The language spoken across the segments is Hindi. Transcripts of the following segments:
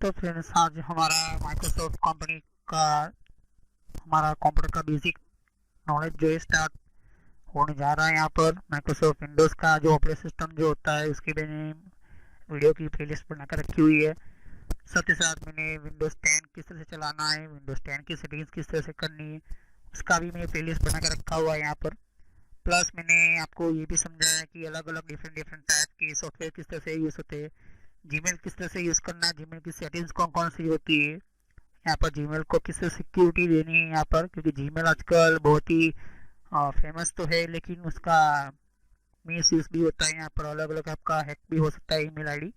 तो फ्रेंड्स आज हमारा माइक्रोसॉफ्ट कंपनी का हमारा कंप्यूटर का बेसिक नॉलेज जो है स्टार्ट होने जा रहा है। यहाँ पर माइक्रोसॉफ्ट विंडोज़ का जो ऑपरेटिंग सिस्टम जो होता है उसकी मैंने वीडियो की प्लेलिस्ट बनाकर रखी हुई है। साथ ही साथ मैंने विंडोज़ 10 किस तरह से चलाना है, विंडोज़ 10 की सेटिंग्स किस तरह से करनी है, उसका भी मैंने प्लेलिस्ट बनाकर रखा हुआ है यहाँ पर। प्लस मैंने आपको ये भी समझाया कि अलग अलग डिफरेंट डिफरेंट टाइप के सॉफ्टवेयर किस तरह से यूज़ होते हैं, जीमेल किस तरह से यूज़ करना है, जीमेल की सेटिंग्स कौन कौन सी होती है, यहाँ पर जीमेल को किस तरह सिक्योरिटी देनी है यहाँ पर, क्योंकि जीमेल आजकल बहुत ही फेमस तो है लेकिन उसका मिस यूज़ भी होता है। यहाँ पर अलग अलग आपका हैक भी हो सकता है ईमेल आईडी,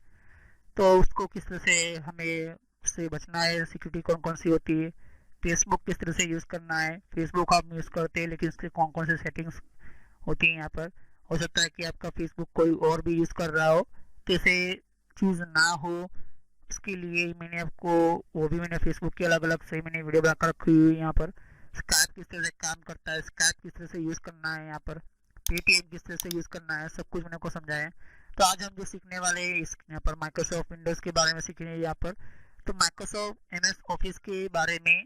तो उसको किस तरह से हमें उससे बचना है, सिक्योरिटी कौन कौन सी होती है, फेसबुक किस तरह से यूज़ करना है, फेसबुक आप यूज़ करते हैं लेकिन उसके कौन कौन से सेटिंग्स होती है यहाँ पर। हो सकता है कि आपका फेसबुक कोई और भी यूज़ कर रहा हो, तो ऐसे चीज़ ना हो इसके लिए मैंने आपको वो भी मैंने फेसबुक के अलग अलग से मैंने वीडियो बनाकर रखी हुई है। यहाँ पर स्काइप किस तरह से काम करता है, स्काइप किस तरह से यूज़ करना है, यहाँ पर पेटीएम किस तरह से यूज़ करना है, सब कुछ मैंने को समझाया है। तो आज हम जो सीखने वाले हैं इस यहाँ पर माइक्रोसॉफ्ट विंडोज़ के बारे में सीख रहे हैं यहाँ पर। तो माइक्रोसॉफ्ट एमएस ऑफिस के बारे में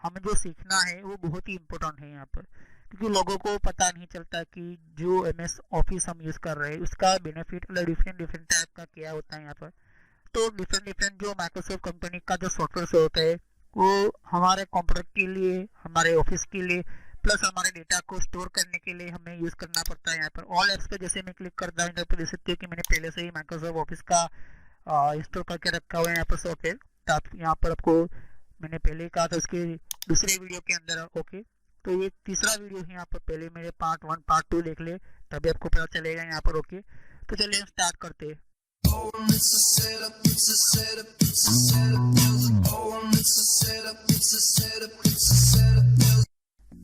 हमें जो सीखना है वो बहुत ही इम्पोर्टेंट है यहाँ पर, क्योंकि लोगों को पता नहीं चलता कि जो एमएस ऑफिस हम यूज़ कर रहे हैं उसका बेनिफिट अलग डिफरेंट डिफरेंट टाइप का क्या होता है यहाँ पर। तो डिफरेंट डिफरेंट जो माइक्रोसॉफ्ट कंपनी का जो सॉफ्टवेयर होता है वो हमारे कंप्यूटर के लिए, हमारे ऑफिस के लिए, प्लस हमारे डेटा को स्टोर करने के लिए हमें यूज़ करना पड़ता है। यहाँ पर ऑल एप्स पे जैसे मैं क्लिक करता हूँ यहाँ पर देख सकते हो कि मैंने पहले से ही माइक्रोसॉफ्ट ऑफिस का इंस्टॉल करके रखा हुआ है यहाँ पर सॉफ्टवेयर। तो आप यहाँ पर आपको मैंने पहले ही कहा था उसके दूसरे वीडियो के अंदर। ओके, तो ये तीसरा वीडियो है यहाँ पर, पहले मेरे पार्ट 1 पार्ट 2 देख ले तभी आपको पता चलेगा यहाँ पर। ओके, तो चलिए हम स्टार्ट करते हैं।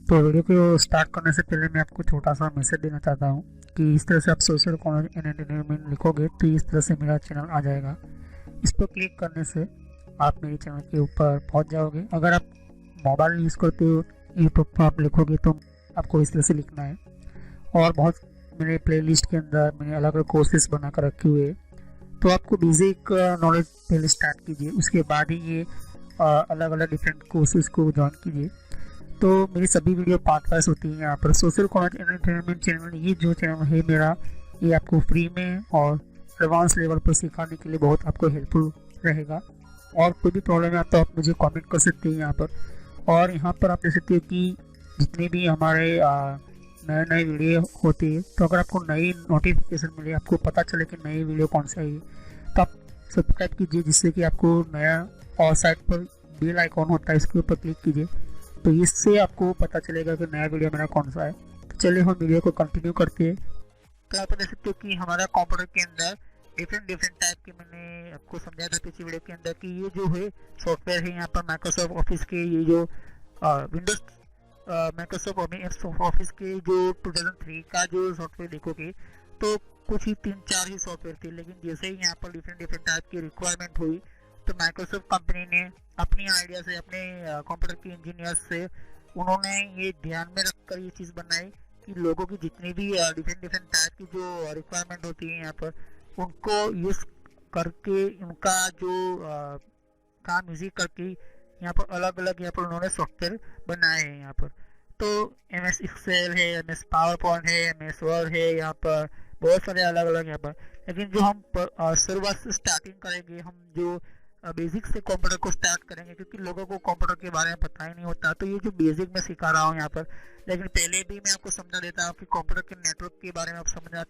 तो वीडियो को स्टार्ट करने से पहले मैं आपको छोटा सा मैसेज देना चाहता हूँ कि इस तरह से आप सोशल कॉलेज एंड एंटरटेनमेंट लिखोगे तो इस तरह से मेरा चैनल आ जाएगा। इस पर क्लिक करने से आप मेरे चैनल के ऊपर पहुँच जाओगे। अगर आप मोबाइल यूज़ करते हो यूट्यूब पर आप लिखोगे तो आपको इस तरह से लिखना है। और बहुत मेरे प्लेलिस्ट के अंदर मैंने अलग अलग कोर्सेज बना कर रखे हुए हैं, तो आपको बेसिक नॉलेज पहले स्टार्ट कीजिए, उसके बाद ही ये अलग अलग डिफरेंट कोर्सेज को ज्वाइन कीजिए। तो मेरी सभी वीडियो पार्ट वाइज होती है यहाँ पर। Social college and entertainment channel, ये जो चैनल है मेरा, ये आपको फ्री में और एडवांस लेवल पर सिखाने के लिए बहुत आपको हेल्पफुल रहेगा। और कोई भी प्रॉब्लम है तो आप मुझे कमेंट कर सकते हैं यहाँ पर। और यहाँ पर आप देख सकते हो कि जितने भी हमारे नए नए वीडियो होते हैं, तो अगर आपको नई नोटिफिकेशन मिले, आपको पता चले कि नई वीडियो कौन सा है, तो आप सब्सक्राइब कीजिए जिससे कि आपको नया, और साइड पर बेल आइकॉन होता है इसके ऊपर क्लिक कीजिए, तो इससे आपको पता चलेगा कि नया वीडियो मेरा कौन सा है। तो चलिए हम वीडियो को कंटिन्यू करते हैं। तो आप देख सकते हो कि हमारा कंप्यूटर के अंदर डिफरेंट डिफरेंट टाइप के, मैंने आपको समझाया था पिछली वीडियो के अंदर कि ये जो है सॉफ्टवेयर है यहाँ पर माइक्रोसॉफ्ट ऑफिस के, ये जो विंडोज माइक्रोसॉफ्ट ऑफिस के जो 2003 का जो सॉफ्टवेयर देखोगे तो कुछ ही 3-4 ही सॉफ्टवेयर थे, लेकिन जैसे ही यहाँ पर डिफरेंट डिफरेंट टाइप की रिक्वायरमेंट हुई तो माइक्रोसॉफ्ट कंपनी ने अपनी आइडिया से, अपने कंप्यूटर के इंजीनियर्स से उन्होंने ये ध्यान में रखकर ये चीज़ बनाई कि लोगों की जितनी भी डिफरेंट डिफरेंट टाइप की जो रिक्वायरमेंट होती है यहाँ पर उनको यूज़ करके, उनका जो काम इजी करके यहाँ पर अलग अलग यहाँ पर उन्होंने सॉफ्टवेयर बनाए हैं यहाँ पर। तो एम एस एक्सेल है, एम एस पावर पॉइंट है, एम एस वर्ड है, यहाँ पर बहुत सारे अलग अलग यहाँ पर। लेकिन जो हम शुरुआत से स्टार्टिंग करेंगे, हम जो बेसिक से कंप्यूटर को स्टार्ट करेंगे, क्योंकि लोगों को कंप्यूटर के बारे में पता ही नहीं होता, तो ये जो बेसिक मैं सिखा रहा हूँ यहाँ पर। लेकिन पहले भी मैं आपको समझा देता हूँ कि कंप्यूटर के नेटवर्क के बारे में आप समझना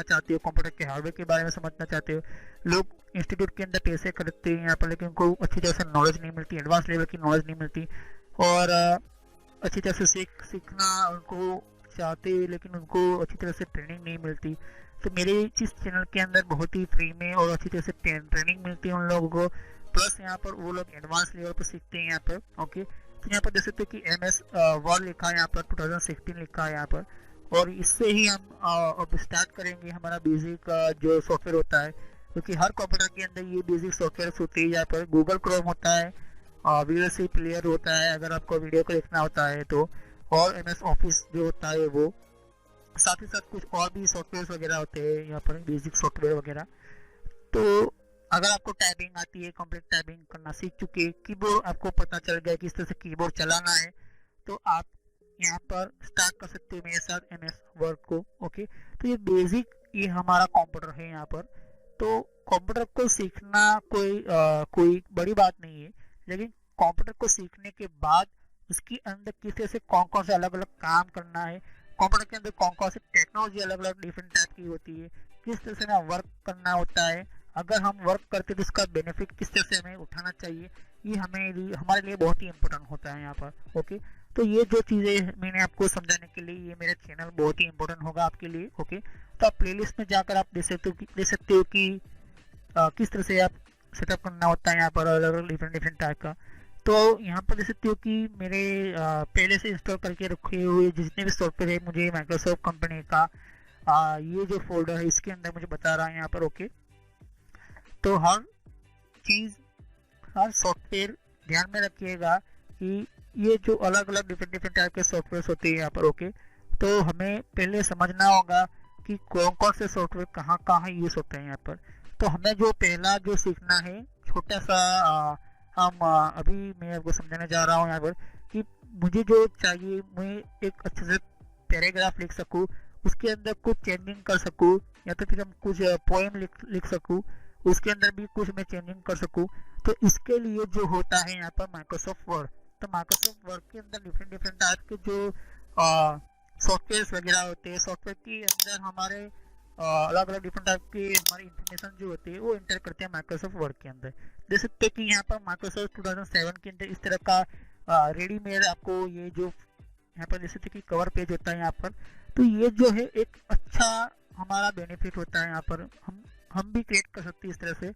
चाहते हो, कंप्यूटर के हार्डवेयर के बारे में समझना चाहते हो। लोग इंस्टीट्यूट के अंदर पैसे खरीदते हैं यहाँ पर, लेकिन उनको अच्छी तरह से नॉलेज नहीं मिलती, एडवांस लेवल की नॉलेज नहीं मिलती, और अच्छी तरह से सीखना उनको चाहते हैं लेकिन उनको अच्छी तरह से ट्रेनिंग नहीं मिलती। तो मेरे इस चैनल के अंदर बहुत ही फ्री में और अच्छी तरह से ट्रेनिंग मिलती है उन लोगों को, प्लस यहाँ पर वो लोग एडवांस लेवल पर सीखते हैं यहाँ पर। ओके, तो यहाँ पर देख सकते हो कि एम एस वर्ड लिखा है यहाँ पर, 2016 लिखा है यहाँ पर, और इससे ही हम अब स्टार्ट करेंगे हमारा बेसिक जो सॉफ्टवेयर होता है, क्योंकि हर कंप्यूटर के अंदर ये बेसिक सॉफ्टवेयर होती है। यहाँ पर गूगल क्रोम होता है, वीएलसी प्लेयर होता है अगर आपको वीडियो को देखना होता है तो, और एम एस ऑफिस जो होता है वो, साथ ही साथ कुछ और भी सॉफ्टवेयर वगैरह होते हैं यहाँ पर, बेसिक सॉफ्टवेयर वगैरह। तो अगर आपको टाइपिंग आती है, कंप्लीट टाइपिंग करना सीख चुके हैं, कीबोर्ड आपको पता चल गया कि इस तरह से कीबोर्ड चलाना है, तो आप यहाँ पर स्टार्ट कर सकते हो मेरे साथ MS वर्ड को। ओके, तो ये बेसिक ये हमारा कंप्यूटर है यहाँ पर। तो कंप्यूटर को सीखना कोई बड़ी बात नहीं है, लेकिन कंप्यूटर को सीखने के बाद उसके अंदर किस तरह से कौन कौन से अलग अलग काम करना है, कंप्यूटर के अंदर कौन कौन सी टेक्नोलॉजी अलग अलग डिफरेंट टाइप की होती है, किस तरह से हमें वर्क करना होता है, अगर हम वर्क करते तो उसका बेनिफिट किस तरह से हमें उठाना चाहिए, ये हमारे लिए बहुत ही इम्पोर्टेंट होता है यहाँ पर। ओके, तो ये जो चीज़ें मैंने आपको समझाने के लिए ये मेरा चैनल बहुत ही इम्पोर्टेंट होगा आपके लिए। ओके, तो आप प्लेलिस्ट में जाकर आप देख सकते हो कि किस तरह से आप सेटअप करना होता है यहाँ पर अलग अलग डिफरेंट डिफरेंट टाइप का। तो यहाँ पर देख सकते हो कि मेरे पहले से इंस्टॉल करके रखे हुए जितने भी सॉफ्टवेयर है मुझे माइक्रोसॉफ्ट कंपनी का ये जो फोल्डर है इसके अंदर मुझे बता रहा है यहाँ पर। ओके, तो हर चीज़ हर सॉफ्टवेयर ध्यान में रखिएगा कि ये जो अलग अलग डिफरेंट डिफरेंट टाइप के सॉफ्टवेयर होते हैं यहाँ पर। ओके, तो हमें पहले समझना होगा कि कौन कौन से सॉफ्टवेयर कहाँ कहाँ यूज़ होते हैं यहाँ पर। तो हमें जो पहला जो सीखना है छोटा सा अभी मैं आपको समझाने जा रहा हूँ यहाँ पर कि मुझे जो चाहिए मैं एक अच्छे से पैराग्राफ लिख सकूँ, उसके अंदर कुछ चेंजिंग कर सकूँ, या तो फिर हम कुछ पोएम लिख सकूँ, उसके अंदर भी कुछ मैं चेंजिंग कर सकूँ। तो इसके लिए जो होता है यहाँ पर माइक्रोसॉफ्ट वर्ड, तो माइक्रोसॉफ्ट वर्ड के अंदर डिफरेंट डिफरेंट टाइप के जो सॉफ्टवेयर वगैरह होते हैं, सॉफ्टवेयर के अंदर हमारे अलग अलग डिफरेंट टाइप के हमारी इंफॉर्मेशन जो होती है वो इंटर करते हैं माइक्रोसॉफ्ट वर्ड के अंदर। देख सकते हैं कि यहाँ पर माइक्रोसॉफ्ट 2007 के अंदर इस तरह का रेडीमेड आपको ये जो यहाँ पर देख सकते कि कवर पेज होता है यहाँ पर। तो ये जो है एक अच्छा हमारा बेनिफिट होता है यहाँ पर, हम भी क्रिएट कर सकते हैं इस तरह से।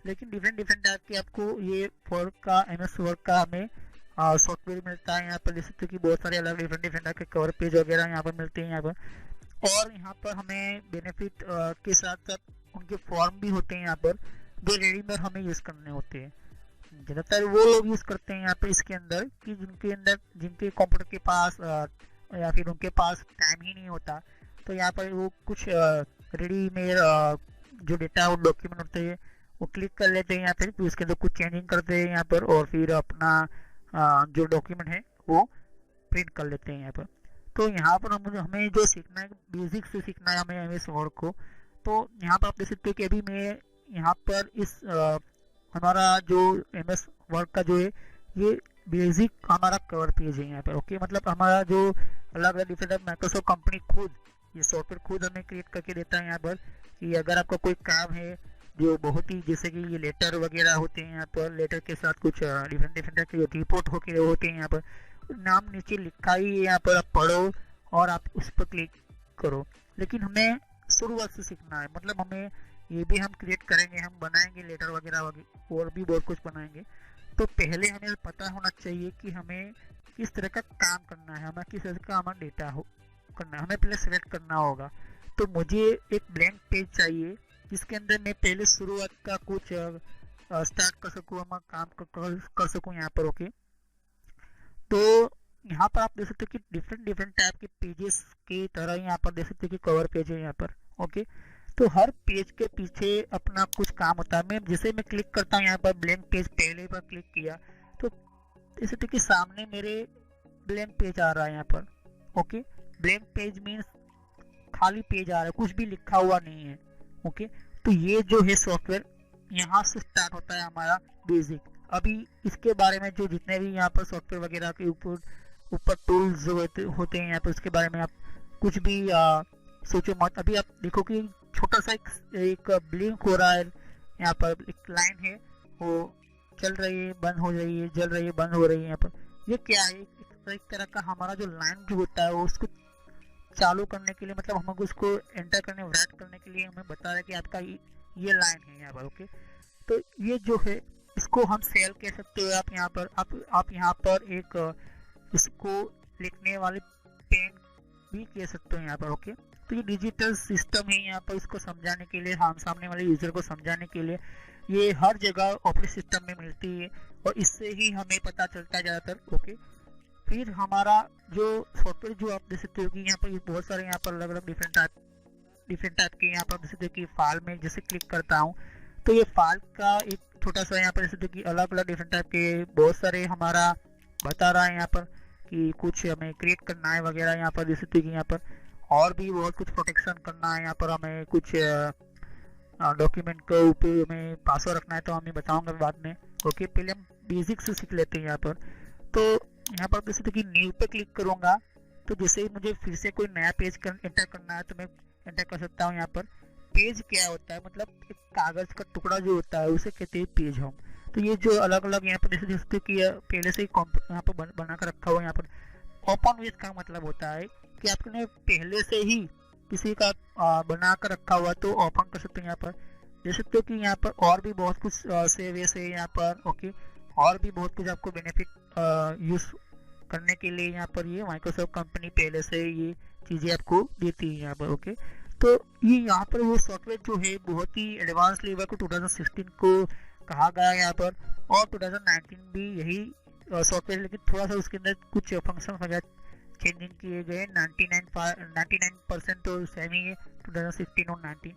लेकिन डिफरेंट डिफरेंट टाइप के आपको ये वर्ड का MS वर्ड का हमें सॉफ्टवेयर मिलता है यहाँ पर। देख सकते कि बहुत सारे अलग डिफरेंट डिफरेंट टाइप के कवर पेज वगैरह यहाँ पर मिलते हैं यहाँ पर। और यहाँ पर हमें बेनिफिट के साथ साथ उनके फॉर्म भी होते हैं यहाँ पर जो रेडीमेड हमें यूज़ करने होते हैं। ज़्यादातर वो लोग यूज़ करते हैं यहाँ पे इसके अंदर कि जिनके कंप्यूटर के पास या फिर उनके पास टाइम ही नहीं होता, तो यहाँ पर वो कुछ रेडीमेड जो डेटा और डॉक्यूमेंट होते हैं वो क्लिक कर लेते हैं यहाँ पर, फिर उसके अंदर कुछ चेंजिंग करते हैं यहाँ पर और फिर अपना जो डॉक्यूमेंट है वो प्रिंट कर लेते हैं यहाँ पर। तो यहाँ पर हमें जो सीखना है बेसिक से सीखना है हमें MS वर्ड को। तो यहाँ पर आप देख सकते हो कि अभी मैं यहाँ पर इस हमारा जो MS वर्ड का जो है ये बेसिक हमारा कवर पेज है यहाँ पर। ओके, मतलब हमारा जो अलग अलग डिफरेंट माइक्रोसॉफ्ट कंपनी खुद ये सॉफ्टवेयर खुद हमें क्रिएट करके देता है यहाँ पर कि अगर आपका कोई काम है जो बहुत ही जैसे कि ये लेटर वगैरह होते हैं यहाँ पर, लेटर के साथ कुछ डिफरेंट डिफरेंट के रिपोर्ट होते हैं यहाँ पर, नाम नीचे लिखा ही है यहाँ पर, आप पढ़ो और आप उस पर क्लिक करो। लेकिन हमें शुरुआत से सीखना है, मतलब हमें ये भी हम क्रिएट करेंगे, हम बनाएंगे लेटर वगैरह और भी बहुत कुछ बनाएंगे। तो पहले हमें पता होना चाहिए कि हमें किस तरह का काम करना है, हमें किस तरह का हमारा डेटा करना है, हमें पहले सेलेक्ट करना होगा। तो मुझे एक ब्लैंक पेज चाहिए जिसके अंदर मैं पहले शुरुआत का कुछ स्टार्ट कर सकूँ, हम काम कर सकूँ यहाँ पर। ओके, तो यहाँ पर आप देख सकते हो कि डिफरेंट डिफरेंट टाइप के पेजेस की तरह यहाँ पर देख सकते हो कि कवर पेज है यहाँ पर। ओके, तो हर पेज के पीछे अपना कुछ काम होता है। मैं क्लिक करता हूँ यहाँ पर ब्लैंक पेज, पहले पर क्लिक किया तो देख सकते कि सामने मेरे ब्लैंक पेज आ रहा है यहाँ पर। ओके, ब्लैंक पेज मीन्स खाली पेज आ रहा है, कुछ भी लिखा हुआ नहीं है। ओके, तो ये जो है सॉफ्टवेयर यहाँ से स्टार्ट होता है हमारा बेसिक। अभी इसके बारे में जो जितने भी यहाँ पर सॉफ्टवेयर वगैरह के ऊपर टूल्स जो होते हैं यहाँ पर उसके बारे में आप कुछ भी सोचो मत। अभी आप देखो कि छोटा सा एक ब्लिंक हो रहा है यहाँ पर, एक लाइन है वो चल रही है, बंद हो रही है, जल रही है, बंद हो रही है यहाँ पर। ये क्या है? एक तरह का हमारा जो लाइन जो होता है वो उसको चालू करने के लिए, मतलब हमको उसको एंटर करने राइट करने के लिए हमें बता रहा है कि आपका ये लाइन है यहाँ पर। ओके, तो ये जो है इसको हम सेल कह सकते हो। आप यहाँ पर आप यहाँ पर एक इसको लिखने वाले पेन भी कह सकते हो यहाँ पर। ओके, तो ये डिजिटल सिस्टम है यहाँ पर, इसको समझाने के लिए, हम सामने वाले यूजर को समझाने के लिए ये हर जगह ऑपरेटिंग सिस्टम में मिलती है और इससे ही हमें पता चलता है ज़्यादातर। ओके, फिर हमारा जो सॉफ्टवेयर जो आप देख सकते हो कि यहाँ पर बहुत सारे यहाँ पर अलग अलग डिफरेंट टाइप के यहाँ पर देख सकते हो कि फाइल में जैसे क्लिक करता हूँ तो ये फाइल का एक छोटा सा यहाँ पर जैसे तो कि अलग अलग डिफरेंट टाइप के बहुत सारे हमारा बता रहा है यहाँ पर कि कुछ हमें क्रिएट करना है वगैरह यहाँ पर, जैसे तो कि यहाँ पर और भी बहुत कुछ प्रोटेक्शन करना है यहाँ पर, हमें कुछ डॉक्यूमेंट के ऊपर हमें पासवर्ड रखना है, तो हमें बताऊंगा बाद में। ओके, पहले हम बेसिक से सीख लेते हैं यहाँ पर। तो यहाँ पर जैसे तो कि न्यू पे क्लिक करूंगा, तो जैसे ही मुझे फिर से कोई नया पेज एंटर करना है तो मैं एंटर कर सकता हूँ यहाँ पर। पेज क्या होता है, मतलब एक कागज का टुकड़ा जो होता है उसे कहते हैं पेज हम। तो ये जो अलग अलग यहाँ पर जैसे कि पहले से ही यहाँ पर बना कर रखा हुआ है यहाँ पर। ओपन विथ का मतलब होता है कि आपने पहले से ही किसी का बना कर रखा हुआ तो ओपन कर सकते हैं यहाँ पर। देख सकते हो कि यहाँ पर और भी बहुत कुछ सेव है यहाँ पर। ओके, और भी बहुत कुछ आपको बेनिफिट यूज करने के लिए यहाँ पर ये माइक्रोसॉफ्ट कंपनी पहले से ये चीज़ें आपको देती है यहाँ पर। ओके, तो ये यहाँ पर वो सॉफ्टवेयर जो है बहुत ही एडवांस लेवल को 2016 को कहा गया है यहाँ पर, और 2019 भी यही सॉफ्टवेयर, लेकिन थोड़ा सा उसके अंदर कुछ फंक्शन वगैरह चेंजिंग किए गए। 99% तो सेम ही है 2016 और 19।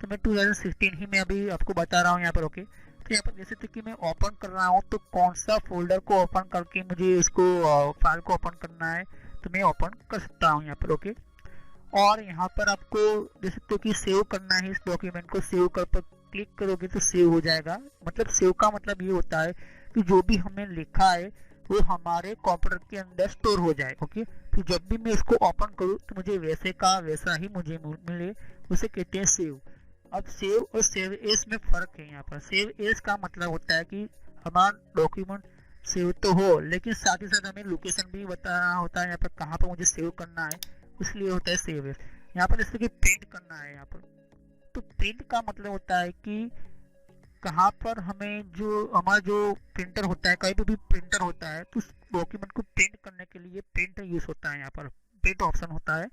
तो मैं 2016 ही मैं अभी आपको बता रहा हूँ यहाँ पर। ओके, तो यहाँ पर जैसे तो कि मैं ओपन कर रहा हूँ, तो कौन सा फोल्डर को ओपन करके मुझे इसको फाइल को ओपन करना है तो मैं ओपन कर सकता हूँ यहाँ पर। ओके, और यहाँ पर आपको जैसे तो कि सेव करना है, इस डॉक्यूमेंट को सेव कर पर क्लिक करोगे तो सेव हो जाएगा। मतलब सेव का मतलब ये होता है कि जो भी हमने लिखा है वो हमारे कंप्यूटर के अंदर स्टोर हो जाए। ओके, तो जब भी मैं इसको ओपन करूँ तो मुझे वैसे का वैसा ही मुझे मिले, उसे कहते हैं सेव। अब सेव और सेव एस में फर्क है यहाँ पर। सेव एस का मतलब होता है कि हमारा डॉक्यूमेंट सेव तो हो, लेकिन साथ ही साथ हमें लोकेशन भी बताना होता है यहाँ पर कहाँ पर मुझे सेव करना है, इसलिए होता है सेव एस। यहाँ पर जैसे कि प्रिंट करना है यहाँ पर, तो प्रिंट का मतलब होता है कि कहाँ पर हमें जो हमारा जो प्रिंटर होता है, कहीं भी प्रिंटर होता है तो उस डॉक्यूमेंट को प्रिंट करने के लिए प्रिंट यूज होता है। यहाँ पर प्रिंट ऑप्शन होता है,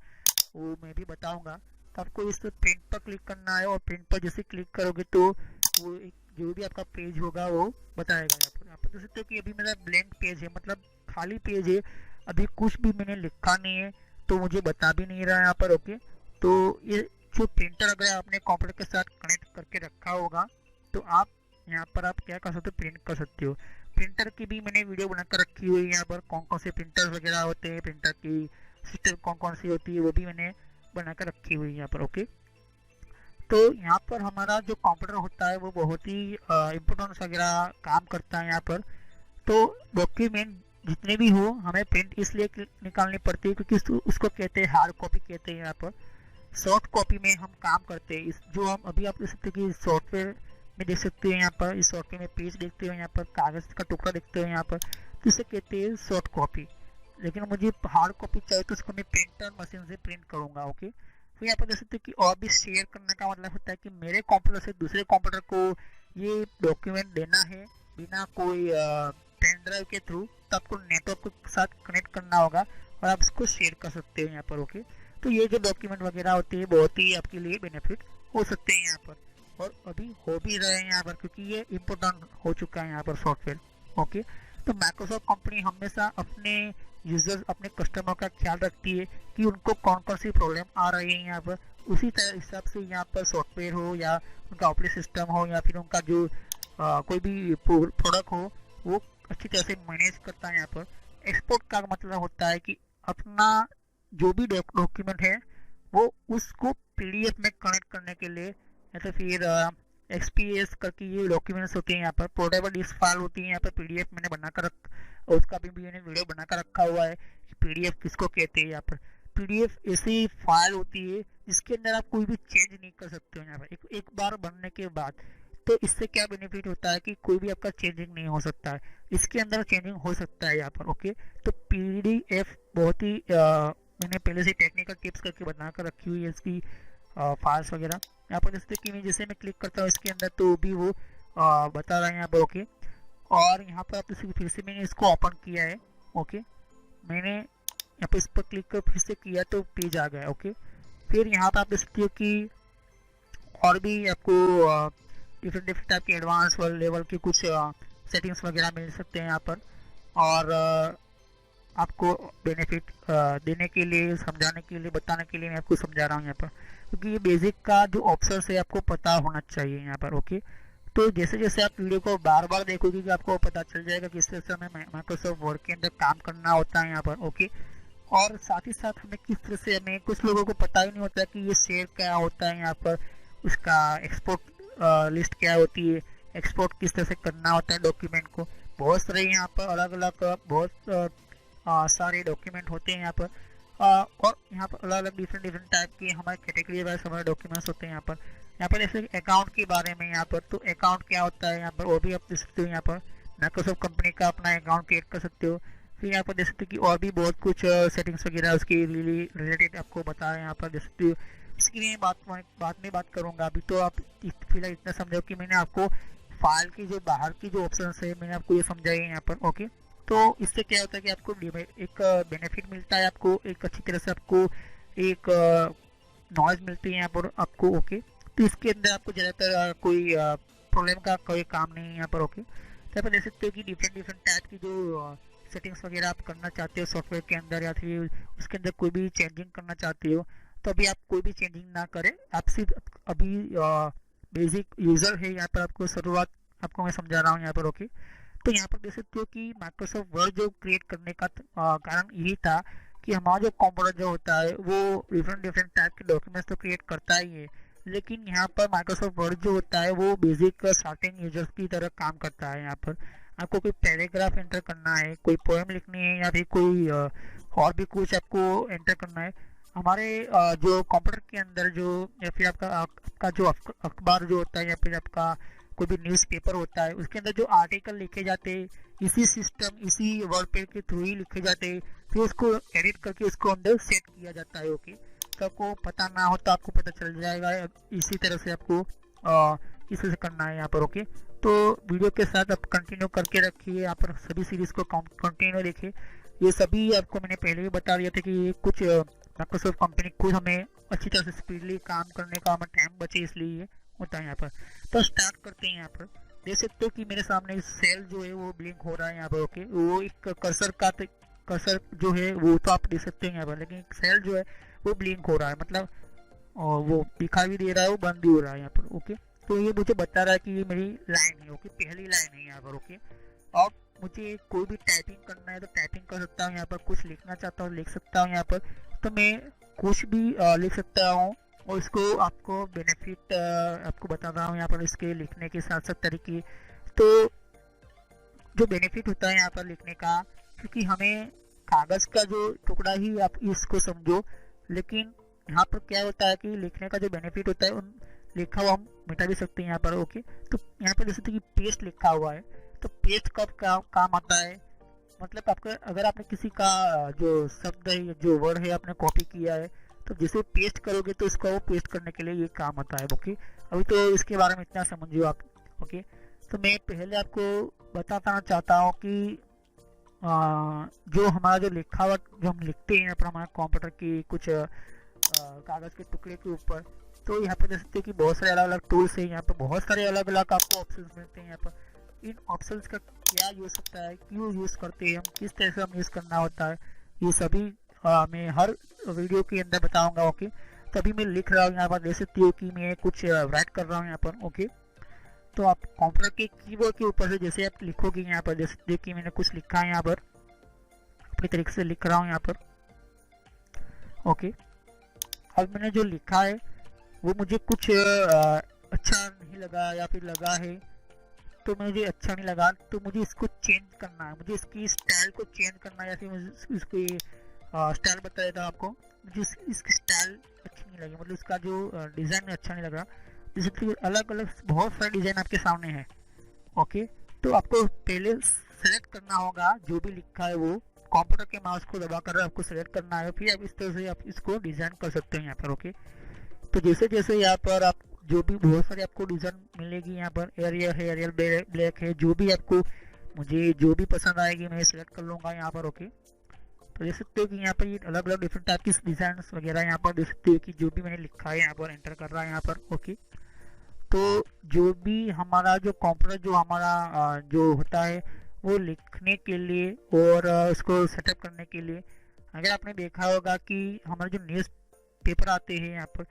वो मैं भी बताऊंगा। तो आपको इस प्रिंट पर क्लिक करना है, और प्रिंट पर जैसे क्लिक करोगे तो वो एक जो भी आपका पेज होगा वो बताएगा। यहाँ पर देख सकते हो कि अभी मेरा ब्लैंक पेज है, मतलब खाली पेज है, अभी कुछ भी मैंने लिखा नहीं है तो मुझे बता भी नहीं रहा है यहाँ पर। ओके, तो ये जो प्रिंटर अगर आपने कंप्यूटर के साथ कनेक्ट करके रखा होगा तो आप यहाँ पर आप क्या कर सकते हो, प्रिंट कर सकते हो। प्रिंटर की भी मैंने वीडियो बनाकर रखी हुई है यहाँ पर, कौन कौन से प्रिंटर वगैरह होते हैं, प्रिंटर की सिस्टम कौन कौन सी होती है वो भी मैंने बनाकर रखी हुई है यहाँ पर। ओके, तो यहाँ पर हमारा जो कंप्यूटर होता है वो बहुत ही इम्पोर्टेंस वगैरह काम करता है यहाँ पर। तो डॉक्यूमेंट जितने भी हो हमें प्रिंट इसलिए निकालनी पड़ती है क्योंकि उसको कहते हैं हार्ड कॉपी कहते हैं यहाँ पर। सॉफ्ट कॉपी में हम काम करते हैं। इस जो हम अभी आप देख सकते हैं कि सॉफ्टवेयर में देख सकते हैं यहाँ पर, इस सॉफ्टवेयर में पेज देखते हो, यहाँ पर कागज़ का टुकड़ा देखते हो यहाँ पर, तो इसे कहते हैं सॉफ्ट कॉपी। लेकिन मुझे हार्ड कॉपी चाहिए तो उसको मैं प्रिंटर मशीन से प्रिंट करूँगा। ओके, तो यहाँ पर देख सकते हैं कि और भी शेयर करने का मतलब होता है कि मेरे कंप्यूटर से दूसरे कंप्यूटर को ये डॉक्यूमेंट देना है बिना कोई पेन ड्राइव के थ्रू, तो आपको नेटवर्क के साथ कनेक्ट करना होगा और आप इसको शेयर कर सकते हो यहाँ पर। ओके, तो ये जो डॉक्यूमेंट वगैरह होते हैं बहुत ही आपके लिए बेनिफिट हो सकते हैं यहाँ पर, और अभी हो भी रहे हैं यहाँ पर क्योंकि ये इम्पोर्टेंट हो चुका है यहाँ पर सॉफ्टवेयर। ओके, तो माइक्रोसॉफ्ट कंपनी हमेशा अपने यूजर्स, अपने कस्टमर का ख्याल रखती है कि उनको कौन कौन सी प्रॉब्लम आ रही है यहाँ पर, उसी तरह हिसाब से यहाँ पर सॉफ्टवेयर हो या उनका ऑपरेटिंग सिस्टम हो या फिर उनका जो कोई भी प्रोडक्ट हो वो अच्छी तरह से मैनेज करता है यहाँ पर। एक्सपोर्ट का मतलब होता है कि अपना जो भी डॉक्यूमेंट है वो उसको पीडीएफ में कनेक्ट करने के लिए, या तो फिर एक्सपीएस करके ये डॉक्यूमेंट्स होते हैं यहाँ पर, पोर्टेबल डिस्क फाइल होती है यहाँ पर। पीडीएफ मैंने बनाकर उसका भी मैंने वीडियो बनाकर रखा हुआ है कि पीडीएफ किसको कहते हैं यहाँ पर। पीडीएफ ऐसी फाइल होती है जिसके अंदर आप कोई भी चेंज नहीं कर सकते हो यहाँ पर एक बार बनने के बाद। तो इससे क्या बेनिफिट होता है कि कोई भी आपका चेंजिंग नहीं हो सकता है, इसके अंदर चेंजिंग हो सकता है यहाँ पर। ओके, तो पीडीएफ बहुत ही मैंने पहले से टेक्निकल टिप्स करके बनाकर रखी हुई है इसकी फाइल्स वगैरह। यहाँ पर जैसे मैं क्लिक करता हूँ इसके अंदर तो भी वो बता रहा है यहाँ पर। ओके, और यहाँ पर आप फिर से मैंने इसको ओपन किया है। ओके, मैंने यहाँ पर इस पर क्लिक कर फिर से किया तो पेज आ गया। ओके, फिर यहाँ पर आप देख सकते हो कि और भी आपको डिफरेंट टाइप के एडवांस लेवल के कुछ सेटिंग्स वगैरह मिल सकते हैं यहाँ पर, और आपको बेनिफिट देने के लिए, समझाने के लिए, बताने के लिए मैं आपको समझा रहा हूँ यहाँ पर, क्योंकि ये बेसिक का जो ऑप्शन है आपको पता होना चाहिए यहाँ पर। ओके, तो जैसे जैसे आप वीडियो को बार बार देखोगे कि आपको पता चल जाएगा किस तरह से हमें माइक्रोसॉफ्ट वर्ड के अंदर काम करना होता है यहाँ पर। ओके, और साथ ही साथ हमें किस तरह से, हमें कुछ लोगों को पता ही नहीं होता कि ये शेयर क्या होता है यहाँ पर, उसका एक्सपोर्ट लिस्ट क्या होती है, एक्सपोर्ट किस तरह से करना होता है डॉक्यूमेंट को। बहुत सारे यहाँ पर अलग अलग बहुत सारे डॉक्यूमेंट होते हैं यहाँ पर, और यहाँ पर अलग अलग डिफरेंट डिफरेंट टाइप के हमारे कैटेगरी वाइज हमारे डॉक्यूमेंट्स होते हैं यहाँ पर जैसे अकाउंट के बारे में यहाँ पर, तो अकाउंट क्या होता है यहाँ पर वो भी आप देख सकते हो। यहाँ पर माइक्रोसॉफ्ट कंपनी का अपना अकाउंट क्रिएट कर सकते हो। फिर यहाँ पर देख सकते हो कि और भी बहुत कुछ सेटिंग्स वगैरह उसकी रिलेटेड आपको बता रहे हैं यहाँ पर देख सकते हो। इसके लिए बाद में बात करूँगा, अभी तो आप फिलहाल इतना समझो कि मैंने आपको फाइल की जो बाहर की जो ऑप्शन है मैंने आपको ये समझाई है यहाँ पर। ओके, तो इससे क्या होता है कि आपको एक बेनिफिट मिलता है, आपको एक अच्छी तरह से आपको एक नॉलेज मिलती है यहाँ पर आपको। ओके, तो इसके अंदर आपको ज़्यादातर कोई प्रॉब्लम का कोई काम नहीं है यहाँ पर। ओके, तो यहाँ पर देख सकते हो कि डिफरेंट डिफरेंट टाइप की जो सेटिंग्स वगैरह आप करना चाहते हो सॉफ्टवेयर के अंदर, या फिर उसके अंदर कोई भी चेंजिंग करना चाहते हो, तो अभी आप कोई भी चेंजिंग ना करें, आप सिर्फ अभी बेसिक यूज़र है यहाँ पर, आपको शुरुआत आपको मैं समझा रहा हूँ यहाँ पर। ओके, तो यहाँ पर देख सकते हो कि माइक्रोसॉफ्ट वर्ड जो क्रिएट करने का कारण यही था कि हमारा जो कंप्यूटर जो होता है वो डिफरेंट डिफरेंट टाइप के डॉक्यूमेंट्स तो क्रिएट करता ही है, लेकिन यहाँ पर माइक्रोसॉफ्ट वर्ड जो होता है वो बेसिक स्टार्टिंग यूजर्स की तरह काम करता है। यहाँ पर आपको कोई पैराग्राफ एंटर करना है, कोई पोएम लिखनी है, या फिर कोई और भी कुछ आपको एंटर करना है, हमारे जो कंप्यूटर के अंदर जो, या फिर आपका जो अखबार जो होता है, या फिर आपका कोई भी न्यूज़पेपर होता है, उसके अंदर जो आर्टिकल लिखे जाते हैं इसी सिस्टम, इसी वर्ड पेज के थ्रू ही लिखे जाते हैं, फिर उसको एडिट करके उसको अंदर सेट किया जाता है। ओके, तो आपको पता ना हो तो आपको पता चल जाएगा, इसी तरह से आपको इस तरह से करना है यहाँ पर। ओके, तो वीडियो के साथ आप कंटिन्यू करके रखिए, यहाँ पर सभी सीरीज को कंटिन्यू देखिए। ये सभी आपको मैंने पहले भी बता दिया था कि ये कुछ माइक्रोसॉफ्ट कंपनी खुद हमें अच्छी तरह से स्पीडली काम करने का हमें टाइम बचे, इसलिए ये होता है यहाँ पर। तो स्टार्ट करते हैं। यहाँ पर देख सकते हो कि मेरे सामने सेल जो है वो ब्लिंक हो रहा है यहाँ पर। ओके, वो एक कर्सर जो है वो तो आप देख सकते हैं यहाँ पर, लेकिन सेल जो है वो ब्लिंक हो रहा है, मतलब वो दिखाई भी दे रहा है, वो बंद भी हो रहा है यहाँ पर। ओके, तो ये मुझे बता रहा है कि ये मेरी लाइन है। ओके, पहली लाइन है यहाँ पर। ओके, और मुझे कोई भी टाइपिंग करना है तो टाइपिंग कर सकता हूँ यहाँ पर, कुछ लिखना चाहता हूँ लिख सकता हूँ यहाँ पर, तो मैं कुछ भी लिख सकता हूँ। और इसको आपको बेनिफिट आपको बता रहा हूँ यहाँ पर, इसके लिखने के साथ साथ तरीके। तो जो बेनिफिट होता है यहाँ पर लिखने का, क्योंकि हमें कागज का जो टुकड़ा ही आप इसको समझो, लेकिन यहाँ पर क्या होता है कि लिखने का जो बेनिफिट होता है, उन लिखा हुआ हम मिटा भी सकते हैं यहाँ पर। ओके, तो यहाँ पर जैसे कि पेस्ट लिखा हुआ है, तो पेस्ट कब काम आता है, मतलब आपका अगर आपने किसी का जो शब्द है, जो वर्ड है आपने कॉपी किया है, तो जिसे पेस्ट करोगे तो इसका वो पेस्ट करने के लिए ये काम आता है। ओके, अभी तो इसके बारे में इतना समझिए आप। ओके, तो मैं पहले आपको बताना चाहता हूँ कि जो हमारा जो लिखा हुआ जो हम लिखते हैं यहाँ पर हमारे कंप्यूटर की कुछ कागज़ के टुकड़े के ऊपर, तो यहाँ पर देख सकते हैं कि बहुत सारे अलग अलग टूल्स हैं, यहाँ पर बहुत सारे अलग अलग आपको ऑप्शंस मिलते हैं यहाँ पर। इन ऑप्शंस का क्या यूज़ होता है, क्यों यूज़ करते हैं हम, किस तरह से हम यूज़ करना होता है, ये सभी मैं हर वीडियो के अंदर बताऊंगा। ओके, तभी मैं लिख रहा हूँ यहाँ पर, देख सकती हो कि मैं कुछ राइट कर रहा हूँ यहाँ पर। ओके, तो आप कंप्यूटर के कीबोर्ड के ऊपर से जैसे आप लिखोगे यहाँ पर, देख सकते हो कि मैंने कुछ लिखा है यहाँ पर, अपनी तरीके से लिख रहा हूँ यहाँ पर। ओके, अब मैंने जो लिखा है वो मुझे कुछ अच्छा नहीं लगा, या फिर लगा है तो मुझे अच्छा नहीं लगा, तो मुझे इसको चेंज करना है, मुझे इसकी स्टाइल को चेंज करना है, या फिर मुझे इसकी स्टाइल बताया था आपको, मुझे इसकी स्टाइल अच्छी नहीं लगी, मतलब इसका जो डिज़ाइन अच्छा नहीं लग रहा। जैसे अलग अलग बहुत सारे डिज़ाइन आपके सामने है। ओके, तो आपको पहले सेलेक्ट करना होगा जो भी लिखा है, वो कंप्यूटर के माउस को दबाकर आपको सेलेक्ट करना है, फिर आप इस तरह से आप इसको डिज़ाइन कर सकते हैं यहाँ पर। ओके, तो जैसे जैसे यहाँ पर आप जो भी बहुत सारी आपको डिज़ाइन मिलेगी यहाँ पर, एरियल है, एरियल ब्लैक है, जो भी आपको मुझे जो भी पसंद आएगी मैं सेलेक्ट कर लूँगा यहाँ पर। ओके, तो देख सकते हो कि यहाँ पर ये अलग अलग डिफरेंट टाइप की डिज़ाइन वगैरह यहाँ पर देख सकते हो कि जो भी मैंने लिखा है यहाँ पर एंटर कर रहा है यहाँ पर। ओके, तो जो भी हमारा जो कंप्यूटर जो हमारा जो होता है वो लिखने के लिए और उसको सेटअप करने के लिए, अगर आपने देखा होगा कि हमारे जो न्यूज़ पेपर आते हैं यहाँ पर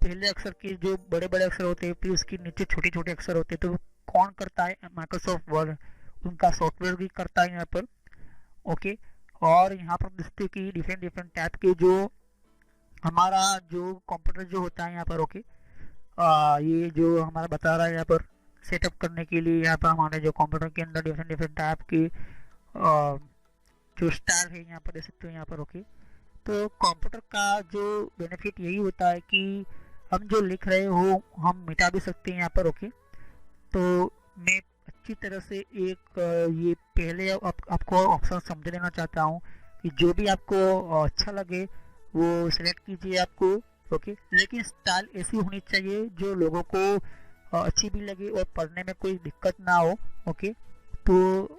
पहले अक्षर के जो बड़े बड़े अक्षर होते हैं, फिर उसके नीचे छोटे छोटे अक्षर होते हैं, तो कौन करता है? माइक्रोसॉफ्ट वर्ड, उनका सॉफ्टवेयर भी करता है यहाँ पर। ओके, और यहाँ पर देखते हैं कि डिफरेंट डिफरेंट टाइप के जो हमारा जो कंप्यूटर जो होता है यहाँ पर। ओके, ये जो हमारा बता रहा है यहाँ पर सेटअप करने के लिए, यहाँ पर हमारे जो कंप्यूटर के अंदर डिफरेंट डिफरेंट टाइप के जो स्टाइल है यहाँ पर देख सकते हो यहाँ पर। ओके, तो कंप्यूटर का जो बेनिफिट यही होता है कि हम जो लिख रहे हो हम मिटा भी सकते हैं यहाँ पर। ओके, तो मैं अच्छी तरह से एक ये पहले आपको ऑप्शन समझ लेना चाहता हूँ कि जो भी आपको अच्छा लगे वो सिलेक्ट कीजिए आपको। ओके, लेकिन स्टाइल ऐसी होनी चाहिए जो लोगों को अच्छी भी लगे और पढ़ने में कोई दिक्कत ना हो। ओके, तो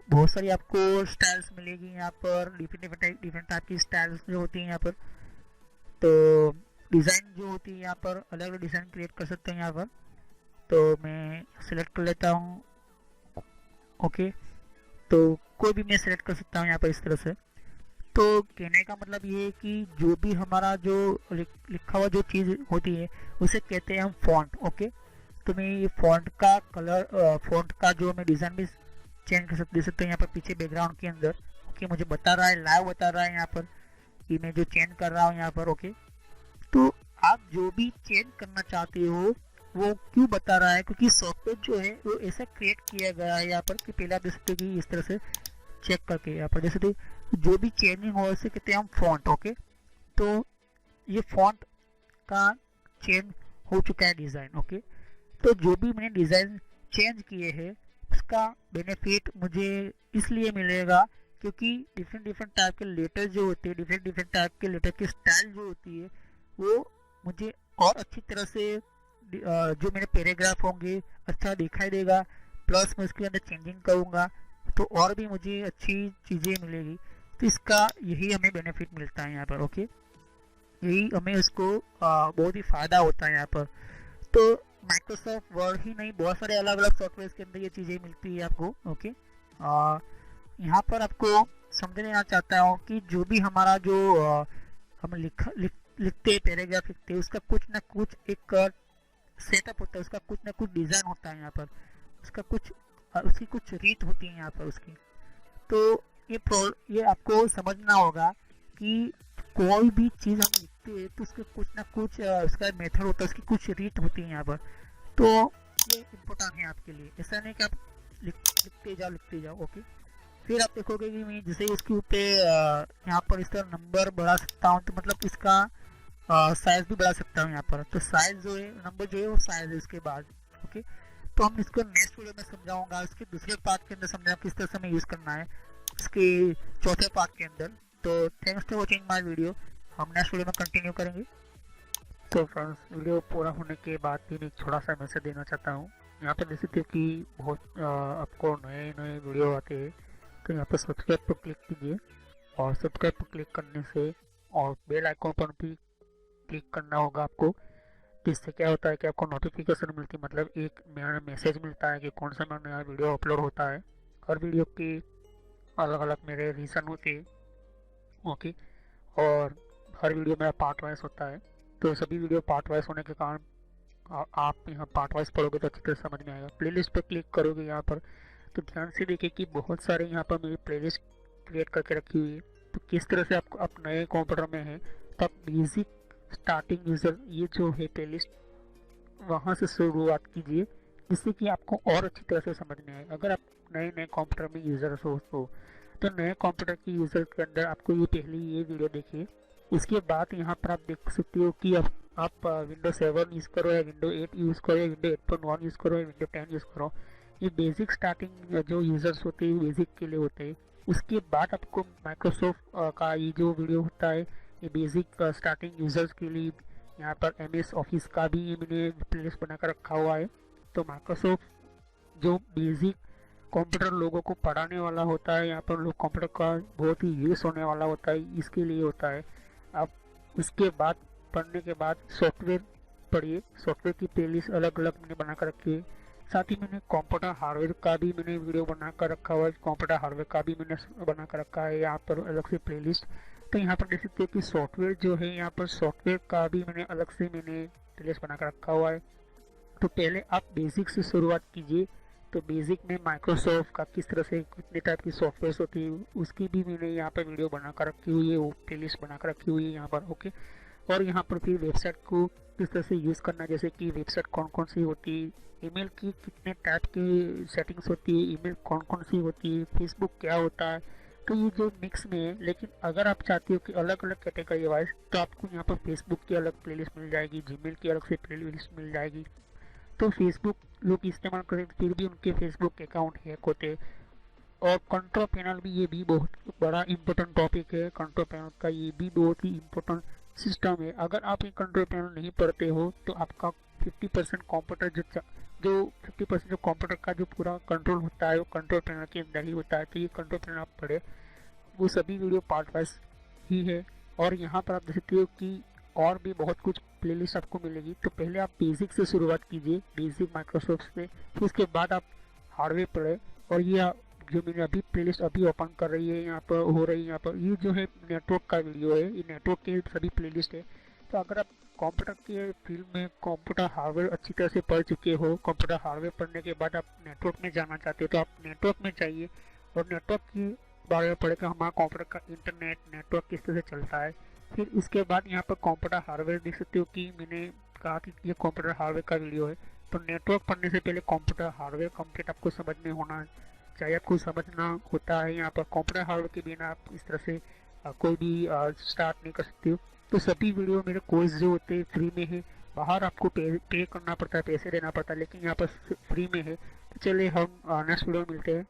बहुत सारी आपको स्टाइल्स मिलेगी यहाँ पर, डिफरेंट टाइप की स्टाइल्स जो होती हैं यहाँ पर। तो डिज़ाइन जो होती है यहाँ पर, अलग अलग डिज़ाइन क्रिएट कर सकते हैं यहाँ पर। तो मैं सिलेक्ट कर लेता हूँ। ओके, तो कोई भी मैं सिलेक्ट कर सकता हूँ यहाँ पर इस तरह से। तो कहने का मतलब ये है कि जो भी हमारा जो लिखा हुआ जो चीज़ होती है उसे कहते हैं हम फॉन्ट। ओके, तो मैं ये फॉन्ट का कलर, फॉन्ट का जो मैं डिज़ाइन भी चेंज कर सकते हैं यहाँ पर पीछे बैकग्राउंड के अंदर। ओके, मुझे बता रहा है, लाइव बता रहा है यहाँ पर कि मैं जो चेंज कर रहा हूँ यहाँ पर। ओके, तो आप जो भी चेंज करना चाहते हो वो क्यों बता रहा है? क्योंकि सॉफ्टवेयर जो है वो ऐसा क्रिएट किया गया है यहाँ पर कि पहले आप देख सकते हो कि इस तरह से चेक करके यहाँ पर जैसे तो जो भी चेंजिंग हो उसे कहते हैं हम फॉन्ट। ओके, तो ये फॉन्ट का चेंज हो चुका है डिज़ाइन। ओके, तो जो भी मैंने डिज़ाइन चेंज किए हैं उसका बेनिफिट मुझे इसलिए मिलेगा क्योंकि डिफरेंट डिफरेंट टाइप के लेटर जो होते हैं, डिफरेंट डिफरेंट टाइप के लेटर की स्टाइल जो होती है वो मुझे और अच्छी तरह से जो मेरे पैराग्राफ होंगे अच्छा दिखाई देगा। प्लस मैं उसके अंदर चेंजिंग करूँगा तो और भी मुझे अच्छी चीज़ें मिलेगी। तो इसका यही हमें बेनिफिट मिलता है यहाँ पर। ओके, यही हमें उसको बहुत ही फ़ायदा होता है यहाँ पर। तो माइक्रोसॉफ्ट वर्ड ही नहीं, बहुत सारे अलग अलग सॉफ्टवेयर के अंदर ये चीज़ें मिलती है आपको। ओके, यहाँ पर आपको समझ लेना चाहता हूँ कि जो भी हमारा जो हम लिखते पैराग्राफ लिखते हैं उसका कुछ ना कुछ एक सेटअप होता है, उसका कुछ ना कुछ डिज़ाइन होता है यहाँ पर, उसका कुछ उसकी कुछ रीत होती है यहाँ पर उसकी। तो ये आपको समझना होगा कि कोई भी चीज़ हम लिखते हैं तो उसका कुछ ना कुछ उसका मेथड होता है, उसकी कुछ रीत होती है यहाँ पर। तो ये इम्पोर्टेंट है आपके लिए। ऐसा नहीं कि आप लिखते जाओ। ओके, फिर आप देखोगे कि मैं जैसे इसके ऊपर यहाँ पर इसका नंबर बढ़ा सकता हूँ, तो मतलब इसका साइज भी बढ़ा सकता हूँ यहाँ पर। तो साइज जो है, नंबर जो है वो साइज है उसके बाद। ओके, तो हम इसको नेक्स्ट वीडियो में समझाऊंगा, इसके दूसरे पार्ट के अंदर समझाऊंगा किस तरह से हमें यूज़ करना है इसके चौथे पार्ट के अंदर। तो thanks for watching my video, हम नेक्स्ट वीडियो में कंटिन्यू करेंगे। तो फ्रेंड्स, वीडियो पूरा होने के बाद भी मैं छोटा सा मैसेज देना चाहता हूँ। यहाँ पर देख सकते हो कि बहुत आपको नए नए वीडियो आते हैं, तो यहाँ पर सब्सक्राइब पर क्लिक कीजिए और सब्सक्राइब पर क्लिक करने से और बेल आइकॉन पर भी क्लिक करना होगा आपको। इससे क्या होता है कि आपको नोटिफिकेशन मिलती है, मतलब एक नया मैसेज मिलता है कि कौन सा नया वीडियो अपलोड होता है। हर वीडियो के अलग अलग मेरे रीज़न होते हैं। ओके, और हर वीडियो मेरा पार्ट वाइज होता है, तो सभी वीडियो पार्ट वाइज होने के कारण आप यहाँ पार्ट वाइज पढ़ोगे तो अच्छी तरह समझ में आएगा। प्लेलिस्ट पर क्लिक करोगे यहाँ पर तो ध्यान से देखिए कि बहुत सारे यहाँ पर मेरी प्लेलिस्ट क्रिएट करके रखी हुई है। तो किस तरह से आपको आप नए कंप्यूटर में हैं तो आप बेसिक स्टार्टिंग यूज़र ये जो है प्लेलिस्ट वहाँ से शुरुआत कीजिए, जिससे कि आपको और अच्छी तरह से समझ में आए। अगर आप नए नए कंप्यूटर में यूज़र हो तो नए कंप्यूटर की यूज़र के अंदर आपको ये पहले ये वीडियो देखिए। उसके बाद यहाँ पर आप देख सकते हो कि आप विंडो 7 यूज़ करो या विंडो 8 यूज़ करो या विंडो 8.1 यूज़ करो या विंडो 10 यूज़ करो। ये बेसिक स्टार्टिंग जो यूज़र्स होते हैं बेसिक के लिए होते हैं। उसके बाद आपको माइक्रोसॉफ्ट का ये जो वीडियो होता है ये बेसिक स्टार्टिंग यूज़र्स के लिए। यहाँ पर MS ऑफिस का भी मैंने प्लेलिस्ट बनाकर रखा हुआ है। तो माइक्रोसॉफ्ट जो बेसिक कंप्यूटर लोगों को पढ़ाने वाला होता है, यहाँ पर लोग कंप्यूटर का बहुत ही यूज़ होने वाला होता है, इसके लिए होता है। आप उसके बाद पढ़ने के बाद सॉफ्टवेयर पढ़िए, सॉफ्टवेयर की प्लेलिस्ट अलग अलग मैंने बना कर रखी है। साथ ही मैंने कंप्यूटर हार्डवेयर का भी मैंने वीडियो बना कर रखा हुआ है, कंप्यूटर हार्डवेयर का भी मैंने बना कर रखा है यहाँ पर अलग से प्लेलिस्ट। तो यहाँ पर देख सकते हो कि सॉफ्टवेयर जो है यहाँ पर सॉफ्टवेयर का भी मैंने अलग से मैंने प्लेलिस्ट बनाकर रखा हुआ है। तो पहले आप बेसिक से शुरुआत कीजिए। तो बेसिक में माइक्रोसॉफ्ट का किस तरह से कितने टाइप की सॉफ्टवेयर होती है उसकी भी मैंने यहाँ पर वीडियो बनाकर रखी हुई है, वो प्लेलिस्ट बनाकर रखी हुई है यहाँ पर। ओके, और यहाँ पर फिर वेबसाइट को किस तरह से यूज़ करना, जैसे कि वेबसाइट कौन कौन सी होती है, ईमेल की कितने टाइप की सेटिंग्स होती है, ईमेल कौन कौन सी होती है, फेसबुक क्या होता है। तो ये जो मिक्स में है, लेकिन अगर आप चाहते हो कि अलग अलग कैटेगरी वाइज, तो आपको यहाँ पर फेसबुक की अलग प्लेलिस्ट मिल जाएगी, जीमेल की अलग से प्लेलिस्ट मिल जाएगी। तो फेसबुक लोग इस्तेमाल करें फिर भी उनके फेसबुक अकाउंट हैक होते। और कंट्रोल पैनल भी, ये भी बहुत बड़ा इंपॉर्टेंट टॉपिक है। कंट्रोल पैनल का ये भी बहुत ही इम्पोर्टेंट सिस्टम है। अगर आप ये कंट्रोल पैनल नहीं पढ़ते हो तो आपका 50% कंप्यूटर जो 50% जो कंप्यूटर का जो पूरा कंट्रोल होता है वो कंट्रोल पैनल के अंदर ही होता है। तो ये कंट्रोल पैनल आप पढ़े, वो सभी वीडियो पार्ट वाइज ही है। और यहाँ पर आप देख सकते हो कि और भी बहुत कुछ प्लेलिस्ट आपको मिलेगी। तो पहले आप बेसिक से शुरुआत कीजिए, बेसिक माइक्रोसॉफ्ट से, फिर उसके बाद आप हार्डवेयर पढ़े। और ये जो मैंने अभी प्लेलिस्ट अभी ओपन कर रही है यहाँ पर हो रही है, यहाँ पर ये जो है नेटवर्क का वीडियो है, ये नेटवर्क के सभी प्लेलिस्ट है। तो अगर आप कंप्यूटर के फील्ड में कंप्यूटर हार्डवेयर अच्छी तरह से पढ़ चुके हो, कंप्यूटर हार्डवेयर पढ़ने के बाद आप नेटवर्क में जाना चाहते हो, तो आप नेटवर्क में जाइए और नेटवर्क के बारे में पढ़ेगा हमारा कंप्यूटर का इंटरनेट नेटवर्क किस तरह से चलता है। फिर उसके बाद यहाँ पर कंप्यूटर हार्डवेयर देख सकते हो कि मैंने कहा कि ये कंप्यूटर हार्डवेयर का वीडियो है। तो नेटवर्क पढ़ने से पहले कंप्यूटर हार्डवेयर कंप्लीट आपको समझ में होना चाहिए, आपको समझना होता है। यहाँ पर कंप्यूटर हार्डवेयर के बिना आप इस तरह से कोई भी स्टार्ट नहीं कर सकते हो। तो सभी वीडियो मेरे कोर्स जो होते हैं फ्री में है, बाहर आपको पे करना पड़ता है, पैसे देना पड़ता है, लेकिन यहाँ पर फ्री में है। तो चलिए हम नेक्स्ट वीडियो में मिलते हैं।